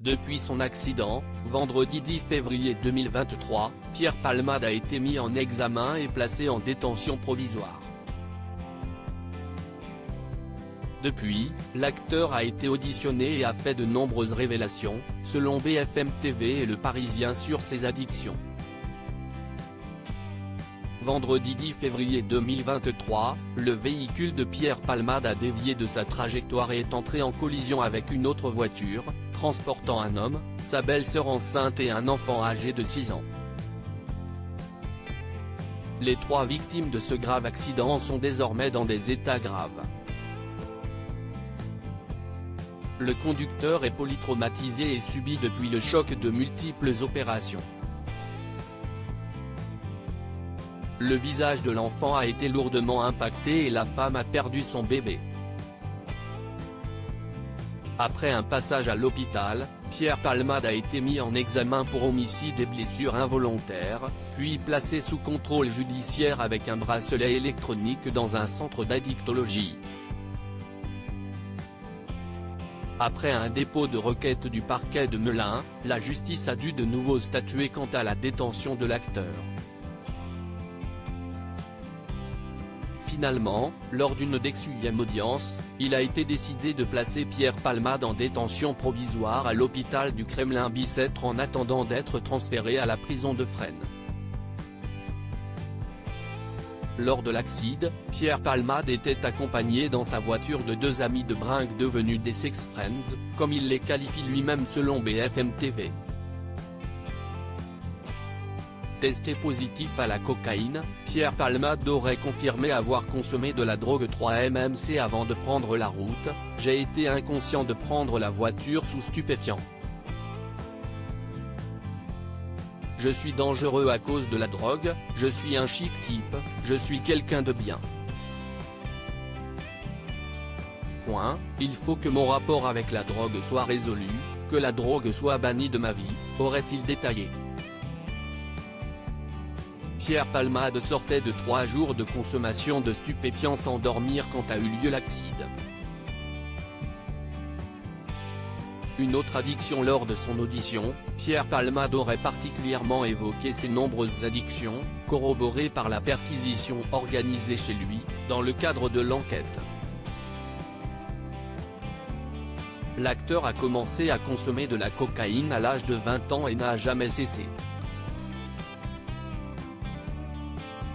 Depuis son accident, vendredi 10 février 2023, Pierre Palmade a été mis en examen et placé en détention provisoire. Depuis, l'acteur a été auditionné et a fait de nombreuses révélations, selon BFM TV et Le Parisien, sur ses addictions. Vendredi 10 février 2023, le véhicule de Pierre Palmade a dévié de sa trajectoire et est entré en collision avec une autre voiture, transportant un homme, sa belle-sœur enceinte et un enfant âgé de 6 ans. Les 3 victimes de ce grave accident sont désormais dans des états graves. Le conducteur est polytraumatisé et subit depuis le choc de multiples opérations. Le visage de l'enfant a été lourdement impacté et la femme a perdu son bébé. Après un passage à l'hôpital, Pierre Palmade a été mis en examen pour homicide et blessures involontaires, puis placé sous contrôle judiciaire avec un bracelet électronique dans un centre d'addictologie. Après un dépôt de requête du parquet de Melun, la justice a dû de nouveau statuer quant à la détention de l'acteur. Finalement, lors d'une 10e audience, il a été décidé de placer Pierre Palmade en détention provisoire à l'hôpital du Kremlin-Bicêtre en attendant d'être transféré à la prison de Fresnes. Lors de l'accident, Pierre Palmade était accompagné dans sa voiture de 2 amis de brinque devenus des sex friends, comme il les qualifie lui-même selon BFM TV. Testé positif à la cocaïne, Pierre Palmade aurait confirmé avoir consommé de la drogue 3-MMC avant de prendre la route. « J'ai été inconscient de prendre la voiture sous stupéfiants. Je suis dangereux à cause de la drogue, je suis un chic type, je suis quelqu'un de bien. Il faut que mon rapport avec la drogue soit résolu, que la drogue soit bannie de ma vie », aurait-il détaillé. Pierre Palmade sortait de 3 jours de consommation de stupéfiants sans dormir quand a eu lieu l'accident. Une autre addiction. Lors de son audition, Pierre Palmade aurait particulièrement évoqué ses nombreuses addictions, corroborées par la perquisition organisée chez lui, dans le cadre de l'enquête. L'acteur a commencé à consommer de la cocaïne à l'âge de 20 ans et n'a jamais cessé.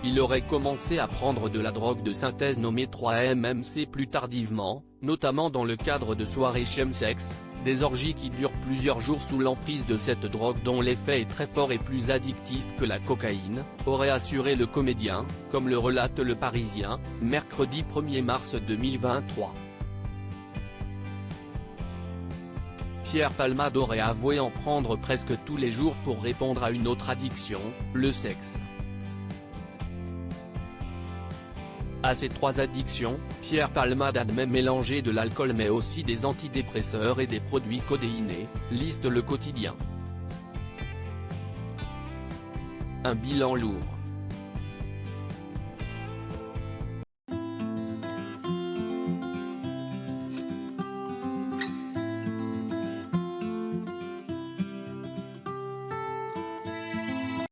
Il aurait commencé à prendre de la drogue de synthèse nommée 3-MMC plus tardivement, notamment dans le cadre de soirées chemsex, des orgies qui durent plusieurs jours sous l'emprise de cette drogue dont l'effet est très fort et plus addictif que la cocaïne, aurait assuré le comédien, comme le relate Le Parisien, mercredi 1er mars 2023. Pierre Palmade aurait avoué en prendre presque tous les jours pour répondre à une autre addiction, le sexe. À ces 3 addictions, Pierre Palmade admet mélanger de l'alcool mais aussi des antidépresseurs et des produits codéinés, liste Le Quotidien. Un bilan lourd.